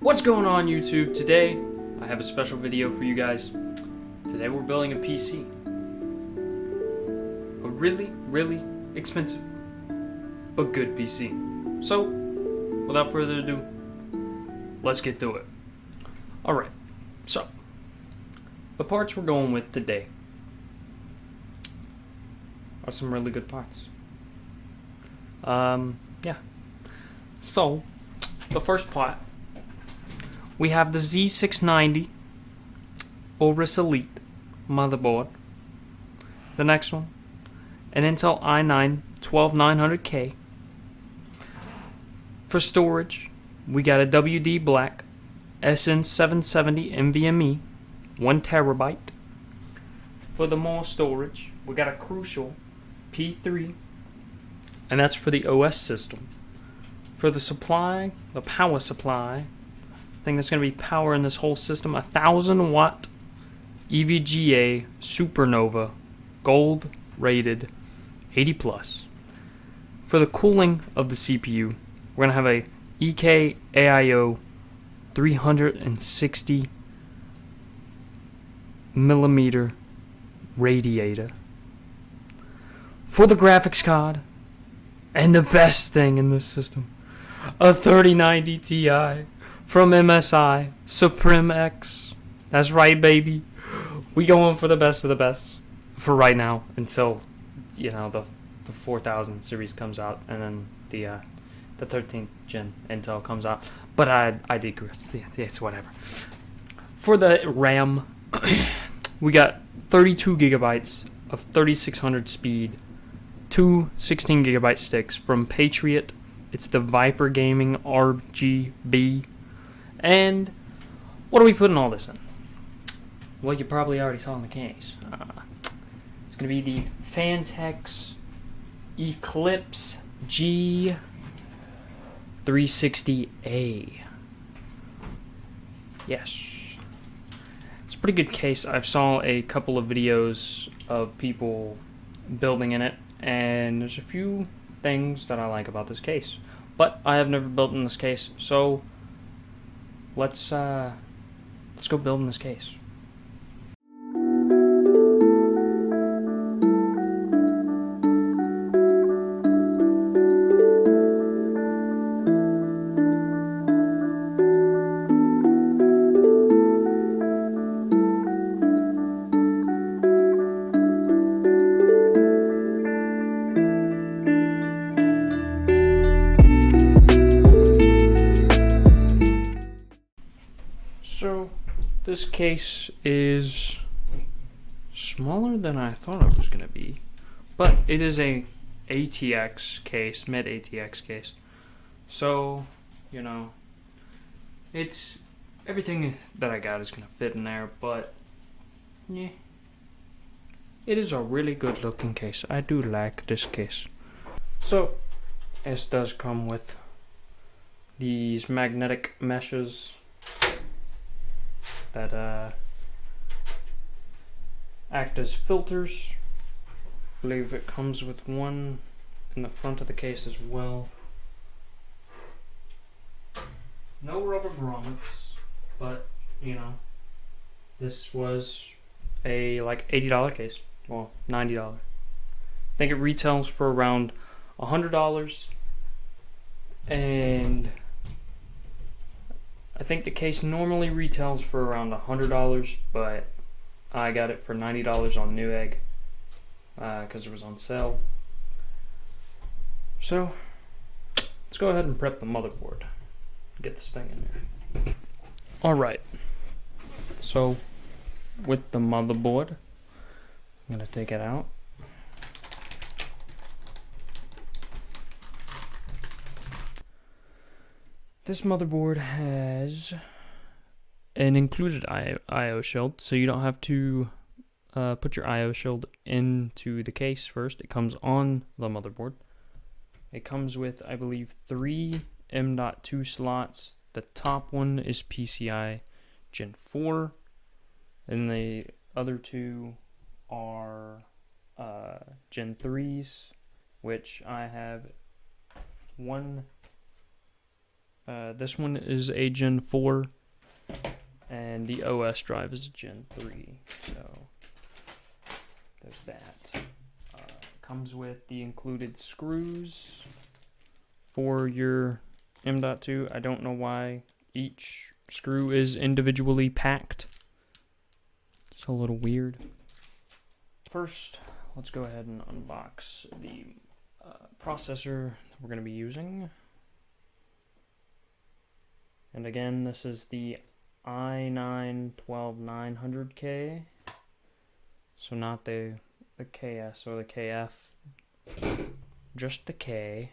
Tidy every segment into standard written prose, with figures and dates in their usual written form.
What's going on YouTube? Today I have a special video for you guys. Today we're building a PC. A really expensive but good PC. So without further ado, let's get to it. Alright, so the parts we're going with today are some really good parts. Yeah. So the first part, we have the Z690 Aorus Elite motherboard. The next one, an Intel i9 12900K. For storage, we got a WD Black SN770 NVMe, 1 terabyte. For the more storage, we got a Crucial P3, and that's for the OS system. For the supply, the power supply, thing that's going to be powering this whole system, 1000 watt EVGA Supernova Gold rated 80 plus. For the cooling of the CPU, we're going to have a EKWB 360 millimeter radiator. For the graphics card, and the best thing in this system, a 3090 Ti from Msi Suprim X. That's right, baby. We going for the best of the best for right now until, you know, the 4000 series comes out, and then the 13th gen Intel comes out. But I digress. Yeah, it's whatever. For the RAM, we got 32 gigabytes of 3600 speed, two 16 gigabyte sticks from Patriot. It's the Viper Gaming RGB. And what are we putting all this in? Well, you probably already saw in the case. It's going to be the Phanteks Eclipse G360A. Yes. It's a pretty good case. I've saw a couple of videos of people building in it, and there's a few things that I like about this case. But I have never built in this case, so let's go build in this case. So this case is smaller than I thought it was going to be, but it is a ATX case, mid ATX case. So, you know, it's everything that I got is going to fit in there, but yeah, it is a really good looking case. I do like this case. So it does come with these magnetic meshes that act as filters. I believe it comes with one in the front of the case as well. No rubber grommets, but you know, this was a like $80 case. Well, $90. I think it retails for around $100, and I think the case normally retails for around $100, but I got it for $90 on Newegg because it was on sale. So let's go ahead and prep the motherboard. Get this thing in there. Alright, so with the motherboard, I'm going to take it out. This motherboard has an included I/O shield, so you don't have to put your I/O shield into the case first. It comes on the motherboard. It comes with, I believe, 3 M.2 slots. The top one is PCI Gen 4, and the other two are Gen 3s, which I have one This one is a Gen 4, and the OS drive is a Gen 3. So there's that. Comes with the included screws for your M.2. I don't know why each screw is individually packed. It's a little weird. First, let's go ahead and unbox the processor that we're going to be using. And again, this is the i9-12900K. So not the KS or the KF, just the K.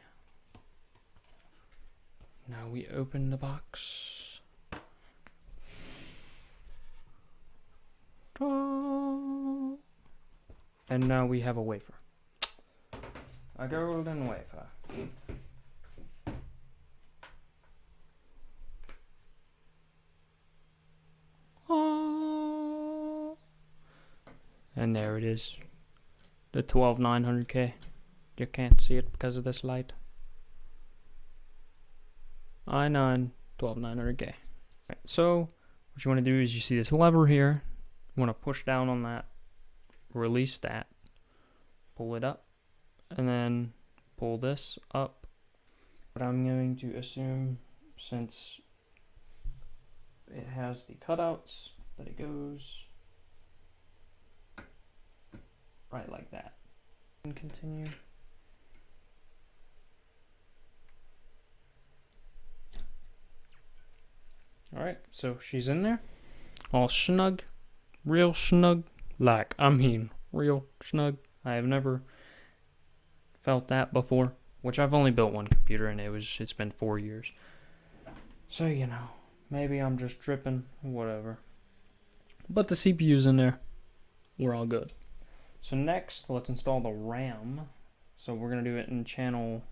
Now we open the box. Ta-da! And now we have a wafer. A golden wafer. And there it is. The 12900K. You can't see it because of this light. i9-12900K. Right, so what you want to do is you see this lever here. You want to push down on that, release that, pull it up, and then pull this up. But I'm going to assume, since it has the cutouts, that it goes right like that. And continue. Alright, so she's in there. All snug. Real snug. Like, I mean, real snug. I have never felt that before. Which I've only built one computer and it's been 4 years. So, you know, maybe I'm just tripping, whatever. But the CPU's in there. We're all good. So next, let's install the RAM. So we're gonna do it in channel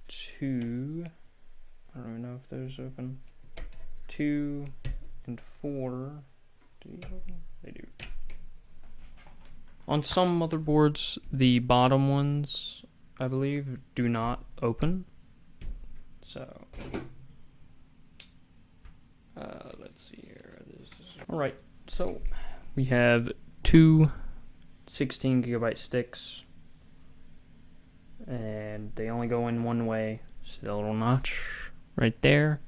2. I don't even know if those open. 2 and 4. Do these open? They do. On some motherboards, the bottom ones, I believe, do not open. So let's see here. Alright, so we have two 16 gigabyte sticks, and they only go in one way. See the little notch right there?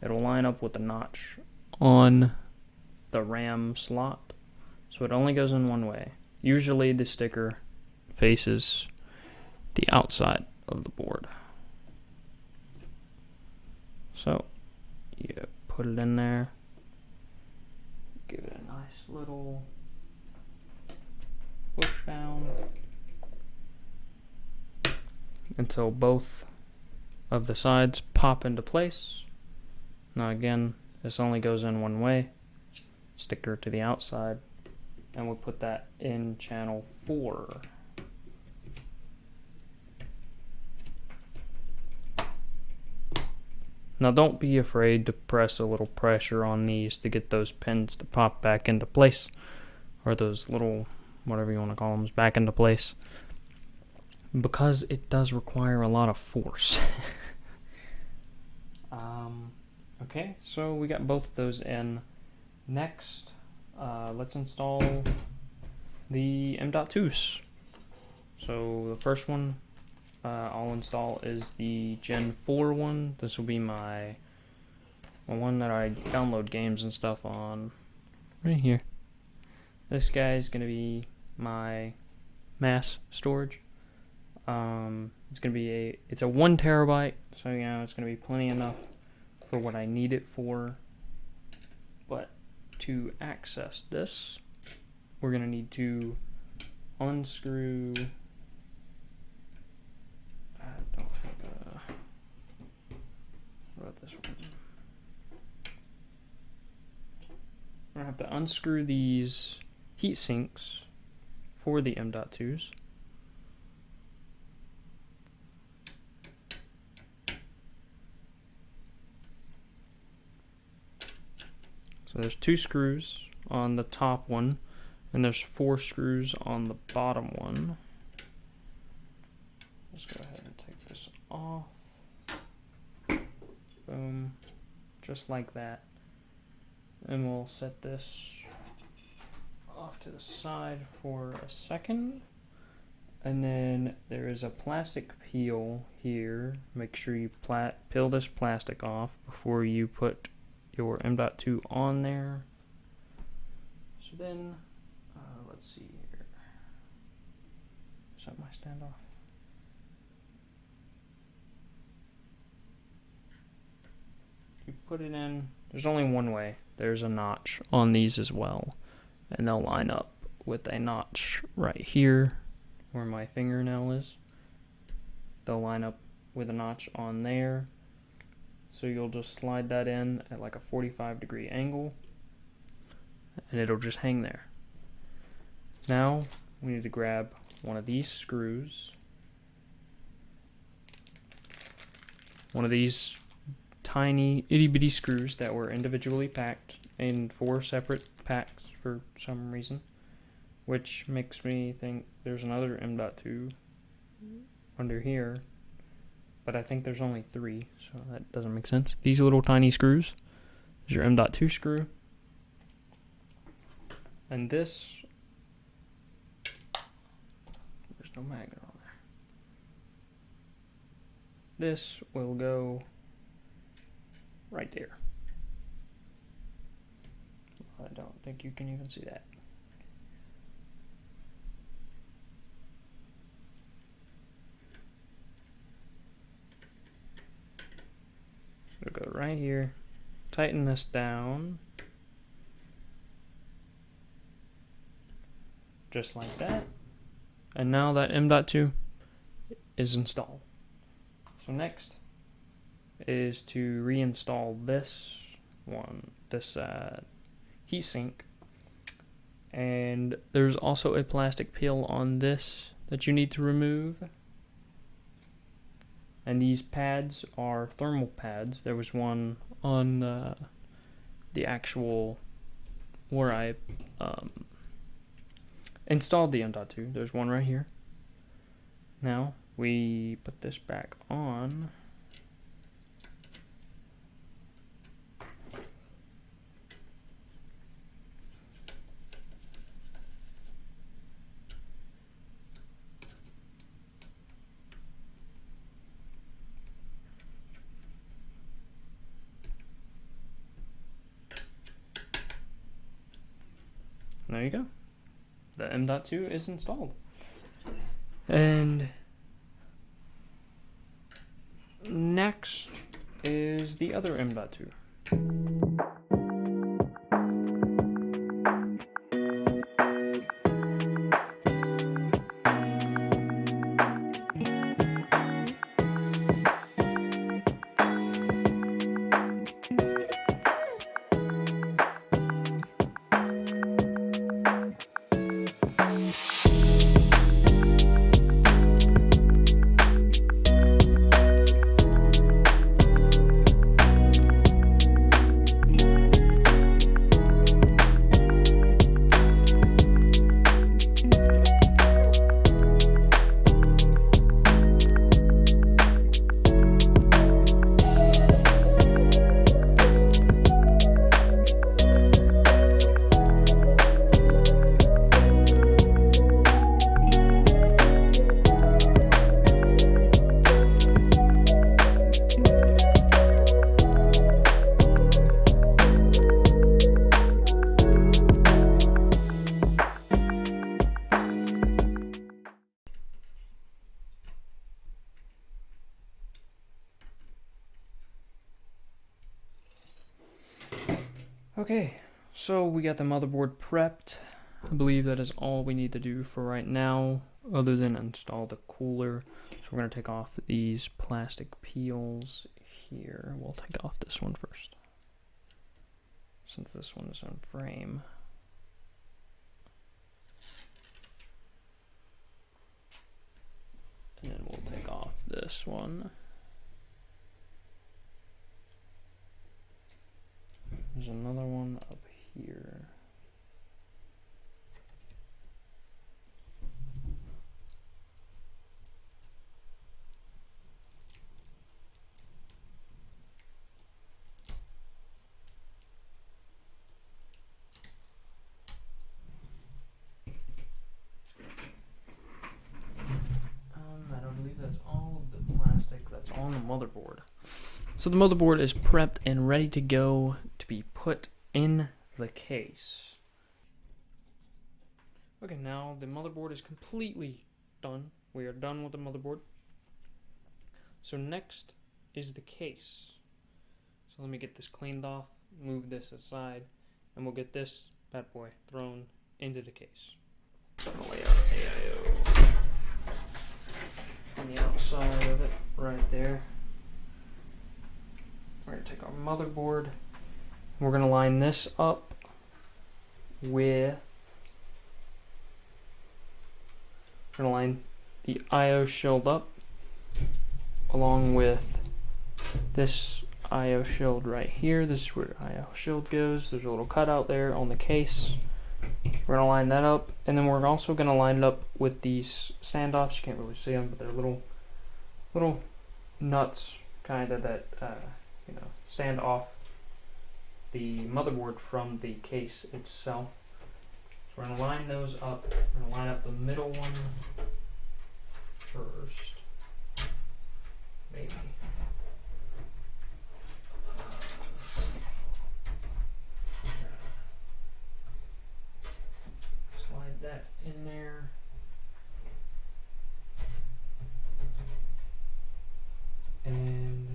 It'll line up with the notch on the RAM slot, so it only goes in one way. Usually the sticker faces the outside of the board. So you put it in there, give it a nice little push down until both of the sides pop into place. Now again, this only goes in one way. Sticker to the outside, and we'll put that in channel 4. Now don't be afraid to press a little pressure on these to get those pins to pop back into place, or those little, whatever you want to call them, back into place, because it does require a lot of force. Okay, so we got both of those in. Next, let's install the M.2s. So the first one I'll install is the Gen 4 one. This will be my one that I download games and stuff on, right here. This guy is going to be my mass storage. It's going to be it's a 1 terabyte, so you know it's going to be plenty enough for what I need it for. But to access this, we're going to need to unscrew. What about this one? I'm going to have to unscrew these heat sinks for the M.2s. So there's 2 screws on the top one, and there's 4 screws on the bottom one. Let's go ahead and take this off. Boom. Just like that. And we'll set this off to the side for a second. And then there is a plastic peel here. Make sure you peel this plastic off before you put your M.2 on there. So then, let's see here. Set my standoff. You put it in. There's only one way. There's a notch on these as well. And they'll line up with a notch right here where my fingernail is. They'll line up with a notch on there. So you'll just slide that in at like a 45-degree angle and it'll just hang there. Now we need to grab one of these screws. One of these tiny itty-bitty screws that were individually packed in 4 separate packs for some reason, which makes me think there's another M.2 under here, but I think there's only 3, so that doesn't make sense. These little tiny screws is your M.2 screw, and this, there's no magnet on there. This will go right there. I don't think you can even see that. We'll go right here, tighten this down, just like that. And now that M.2 is installed. So next is to reinstall this one, this heatsink. And there's also a plastic peel on this that you need to remove. And these pads are thermal pads. There was one on the actual where I installed the M.2. There's one right here. Now we put this back on. There you go. The M.2 is installed. And next is the other M.2. Okay, so we got the motherboard prepped. I believe that is all we need to do for right now, other than install the cooler. So we're going to take off these plastic peels here. We'll take off this one first, since this one is on frame. And then we'll take off this one. There's another one up here. motherboard. So the motherboard is prepped and ready to go to be put in the case. Okay, now the motherboard is completely done. We are done with the motherboard. So next is the case. So let me get this cleaned off, move this aside, and we'll get this bad boy thrown into the case. I'm gonna lay out AIO on the outside of it, right there. We're gonna take our motherboard, and we're gonna line this up with, we're gonna line the IO shield up along with this IO shield right here. This is where IO shield goes. There's a little cutout there on the case. We're gonna line that up, and then we're also gonna line it up with these standoffs. You can't really see them, but they're little nuts, kind of, that stand off the motherboard from the case itself. So we're gonna line those up. We're gonna line up the middle one first, maybe. Slide that in there. And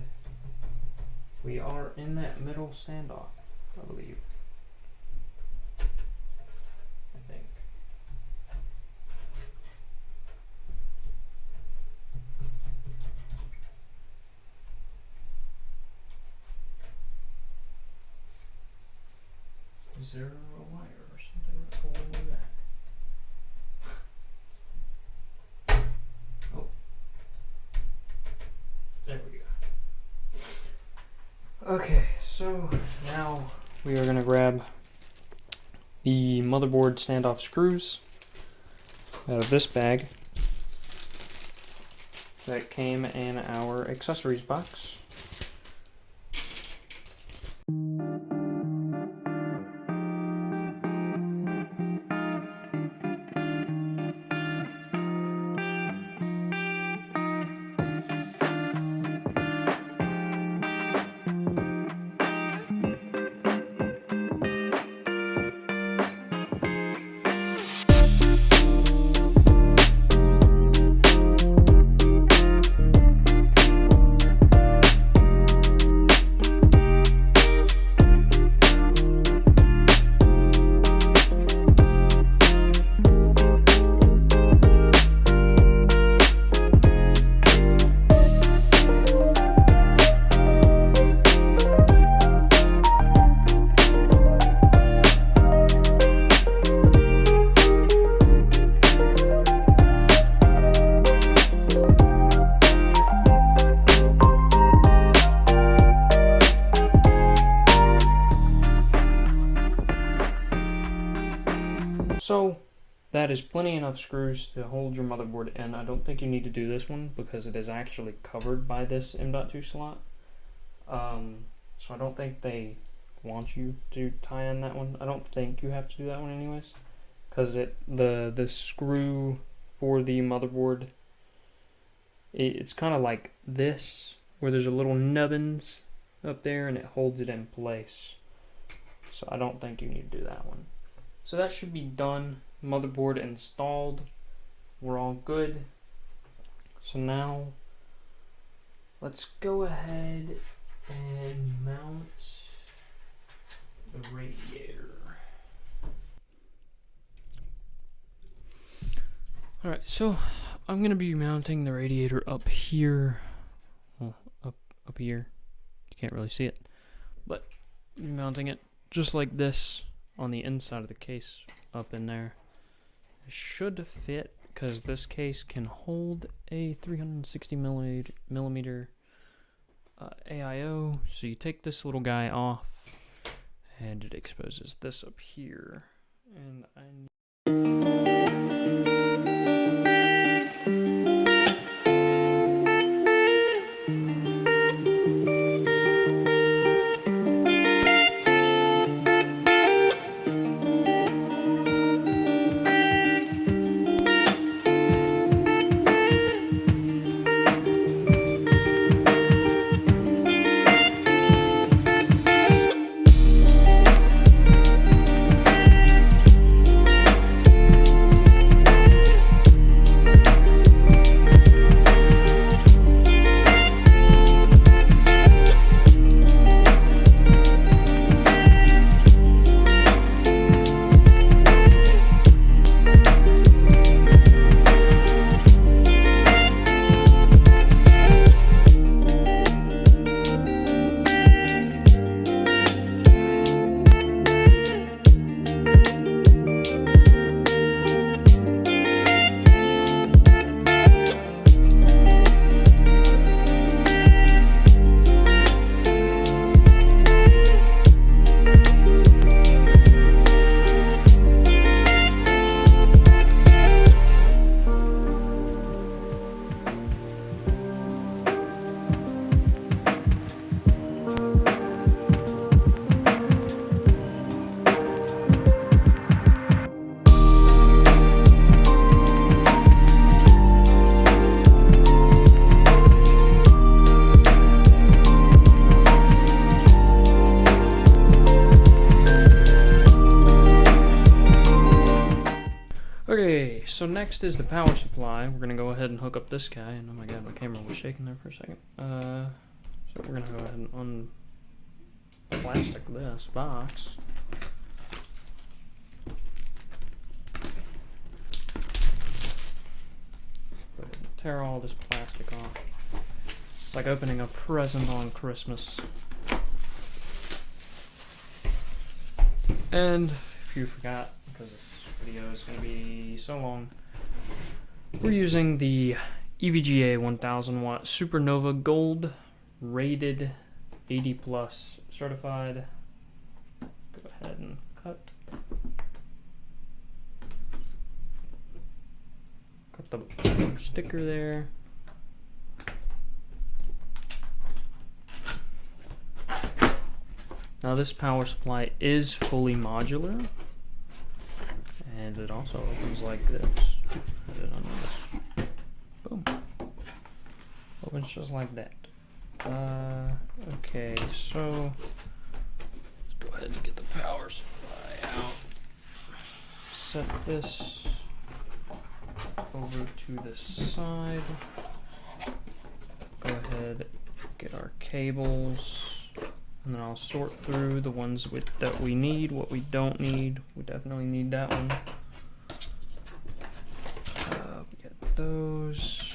we are in that middle standoff, I believe. I think. Is there a wire or something that's holding me back? Oh. There we go. Okay, so now we are going to grab the motherboard standoff screws out of this bag that came in our accessories box. So that is plenty enough screws to hold your motherboard in. I don't think you need to do this one because it is actually covered by this M.2 slot. So I don't think they want you to tie in that one. I don't think you have to do that one anyways, because the screw for the motherboard, it's kind of like this, where there's a little nubbins up there and it holds it in place. So I don't think you need to do that one. So that should be done. Motherboard installed. We're all good. So now let's go ahead and mount the radiator. Alright, so I'm going to be mounting the radiator up here. Well, up here. You can't really see it. But I'm mounting it just like this on the inside of the case up in there. It should fit because this case can hold a 360 millimeter AIO. So you take this little guy off and it exposes this up here. And next is the power supply. We're gonna go ahead and hook up this guy. And oh my god, my camera was shaking there for a second. So we're gonna go ahead and unplastic this box. Go ahead and tear all this plastic off. It's like opening a present on Christmas. And if you forgot, because this video is going to be so long, we're using the EVGA 1000 watt Supernova Gold rated 80 plus certified. Go ahead and cut the sticker there. Now this power supply is fully modular, and it also opens like this. Put it on this. Boom. Opens just like that. Okay, so let's go ahead and get the power supply out. Set this over to the side. Go ahead, get our cables. And then I'll sort through the ones that we need, what we don't need. We definitely need that one. Get those.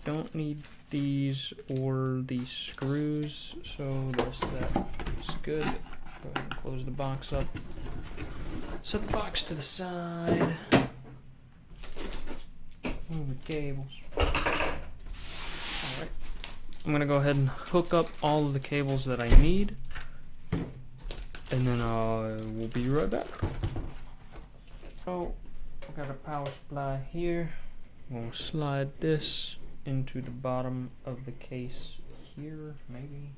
Don't need these or these screws, so the rest of that is good. Go ahead and close the box up. Set the box to the side. Move the cables. Alright. I'm going to go ahead and hook up all of the cables that I need. And then we'll be right back. So, I've got a power supply here. I'm going to slide this into the bottom of the case here, maybe.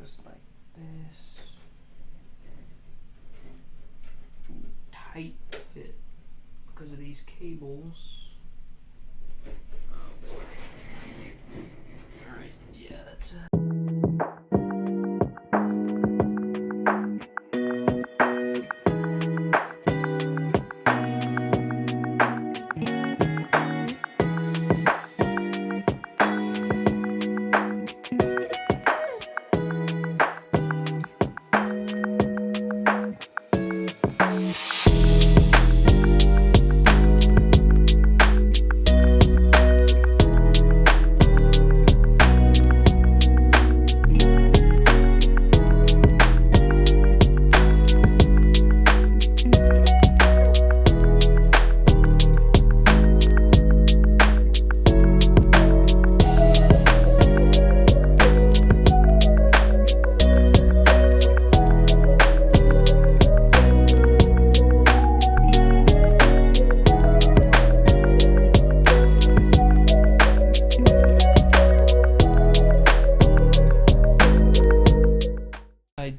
Just like this. Tight fit because of these cables. Oh boy. Alright, yeah, that's it.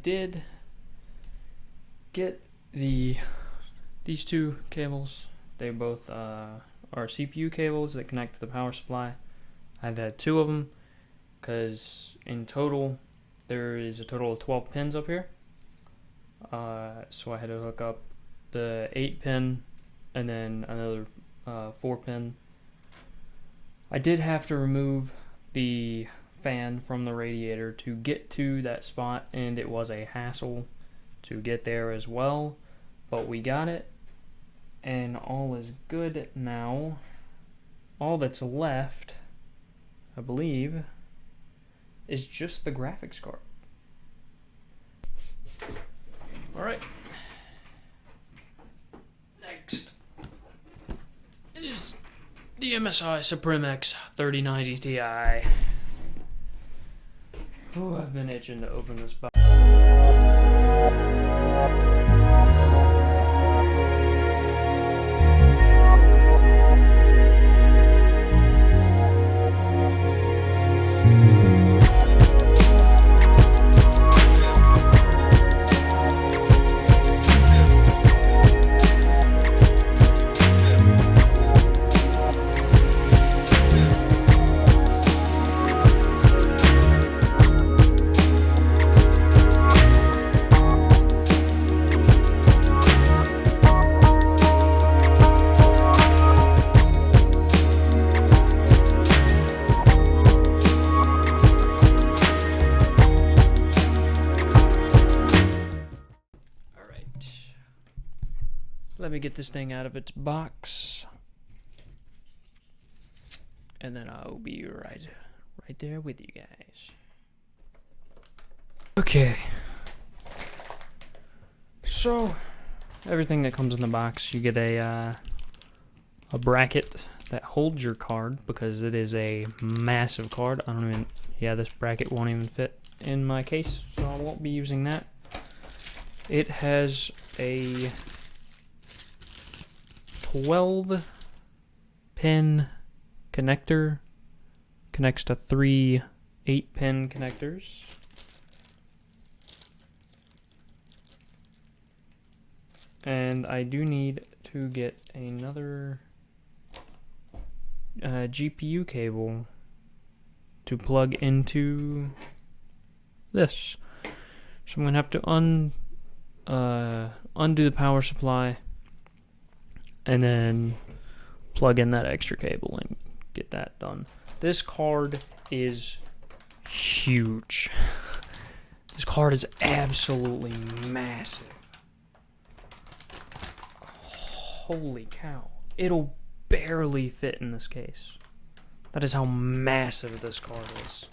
Did get these two cables. They both are CPU cables that connect to the power supply. I've had two of them because in total there is a total of 12 pins up here. So I had to hook up the 8 pin and then another 4 pin. I did have to remove the fan from the radiator to get to that spot, and it was a hassle to get there as well, but we got it and all is good now. All that's left, I believe, is just the graphics card. Alright, next is the Msi Suprim X 3090 Ti. Oh, I've been itching to open this box. get this thing out of its box. And then I'll be right there with you guys. Okay. So, everything that comes in the box, you get a bracket that holds your card because it is a massive card. This bracket won't even fit in my case, so I won't be using that. It has a 12-pin connector, connects to 3 8-pin connectors. And I do need to get another GPU cable to plug into this. So I'm gonna have to undo the power supply and then plug in that extra cable and get that done. This card is huge. This card is absolutely massive. Holy cow. It'll barely fit in this case. That is how massive this card is.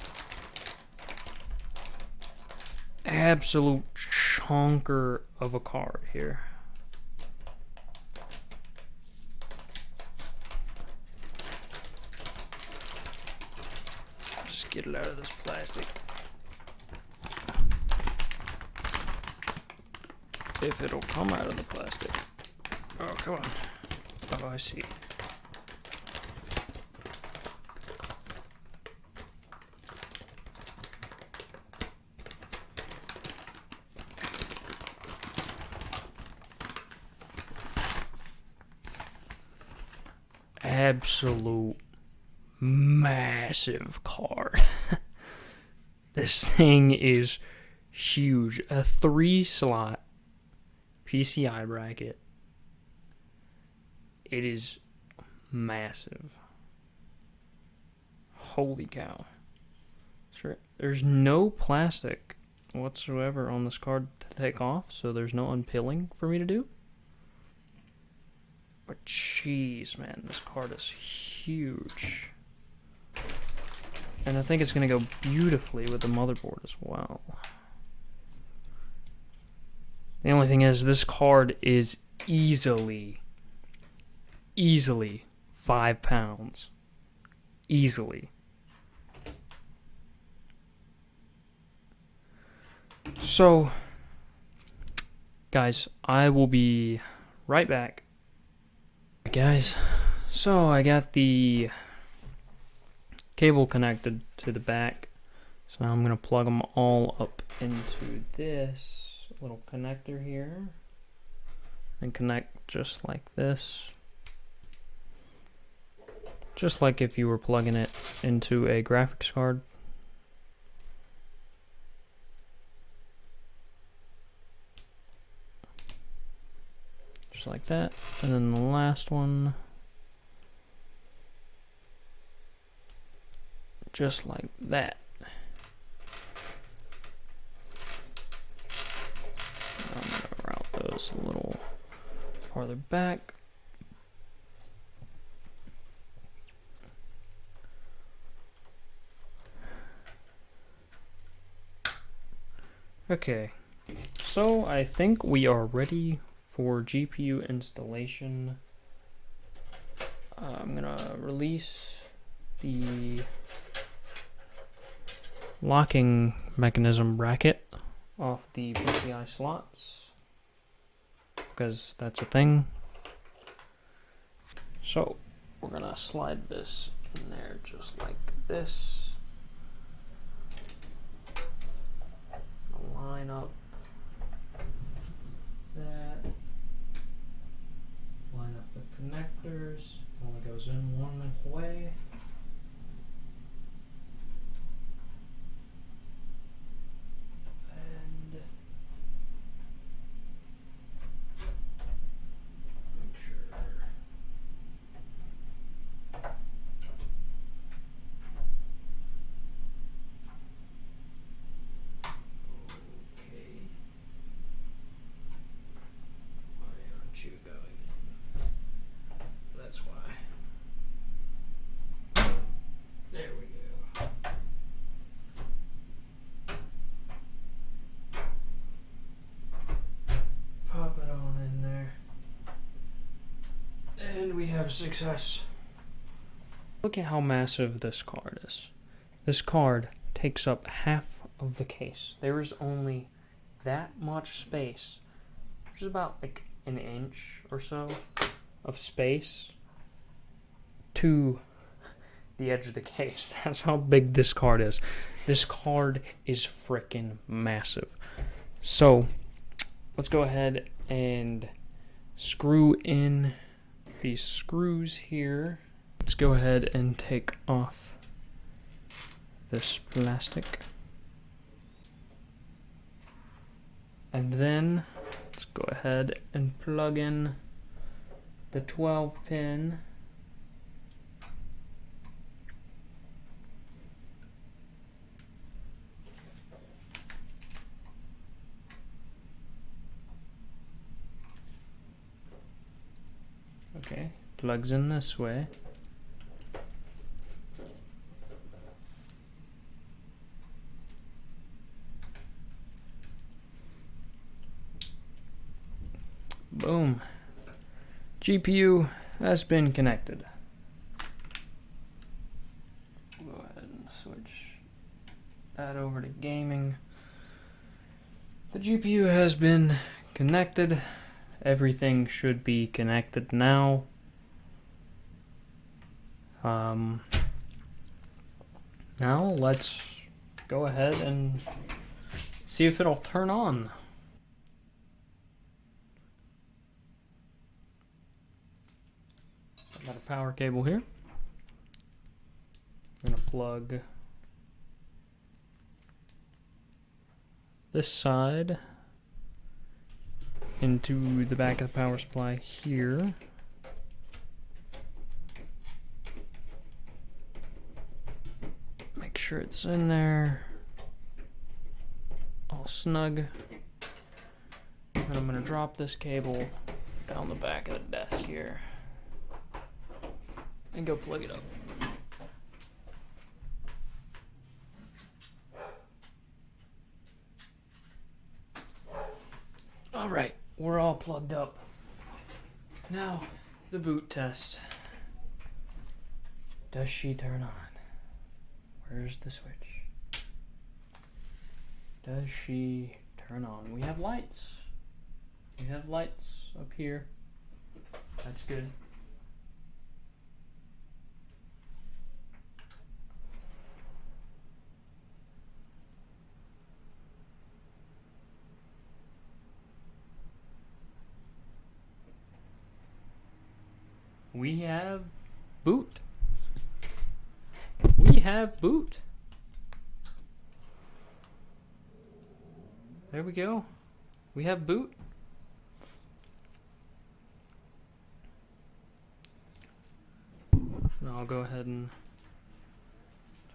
Absolute chonker of a card here. Just get it out of this plastic. If it'll come out of the plastic. Oh, come on. Oh, I see. Absolute massive card. This thing is huge. A 3-slot PCI bracket. It is massive. Holy cow. There's no plastic whatsoever on this card to take off, so there's no unpilling for me to do. But jeez, man, this card is huge. And I think it's going to go beautifully with the motherboard as well. The only thing is, this card is easily 5 pounds. Easily. So, guys, I will be right back. Guys, so I got the cable connected to the back. So now I'm going to plug them all up into this little connector here. And connect just like this. Just like if you were plugging it into a graphics card. Just like that. And then the last one. Just like that. I'm going to route those a little farther back. Okay, so I think we are ready for GPU installation. I'm gonna release the locking mechanism bracket off the PCI slots because that's a thing. So we're gonna slide this in there just like this. Line up that, line up the connectors, only goes in one way. And make sure have success. Look at how massive this card is. This card takes up half of the case. There is only that much space. There's about like an inch or so of space to the edge of the case. That's how big this card is. This card is freaking massive. So let's go ahead and screw in these screws here. Let's go ahead and take off this plastic. And then let's go ahead and plug in the 12 pin. Okay, plugs in this way. Boom. GPU has been connected. Go ahead and switch that over to gaming. The GPU has been connected. Everything should be connected now. Now let's go ahead and see if it'll turn on. I've got a power cable here. I'm gonna plug this side into the back of the power supply here. Make sure it's in there all snug. And I'm gonna drop this cable down the back of the desk here and go plug it up. All right, we're all plugged up. Now, the boot test. Does she turn on? Where's the switch? Does she turn on? We have lights. We have lights up here. That's good. We have boot. We have boot. There we go. We have boot. Now I'll go ahead and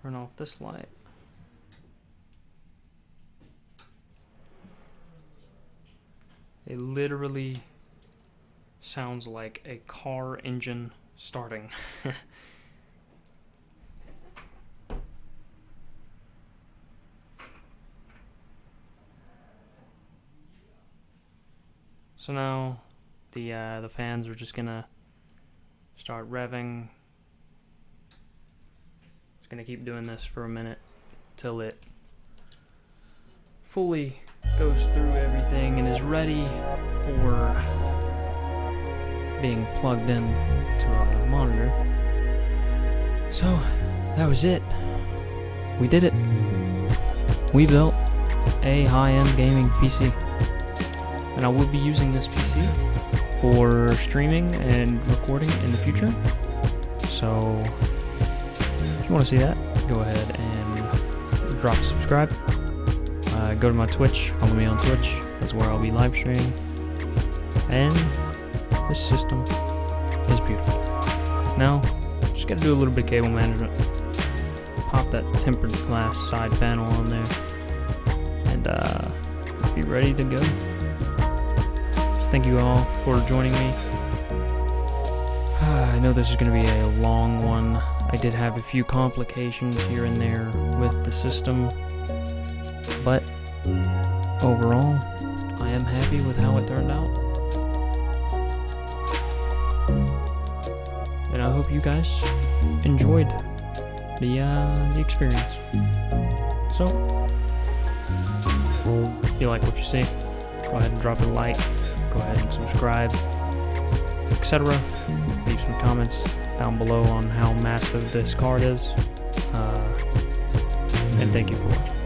turn off this light. It literally sounds like a car engine starting. So now the fans are just gonna start revving. It's gonna keep doing this for a minute till it fully goes through everything and is ready for being plugged in to a monitor. So that was it. We did it. We built a high-end gaming PC. And I will be using this PC for streaming and recording in the future. So if you want to see that, go ahead and drop a subscribe. Go to my Twitch, follow me on Twitch. That's where I'll be live streaming. And this system is beautiful. Now, just gotta do a little bit of cable management. Pop that tempered glass side panel on there. And be ready to go. So thank you all for joining me. I know this is gonna be a long one. I did have a few complications here and there with the system. But overall, I am happy with how it turned out. you guys enjoyed the experience. So, if you like what you see, go ahead and drop a like, go ahead and subscribe, etc. Leave some comments down below on how massive this card is. And thank you for watching.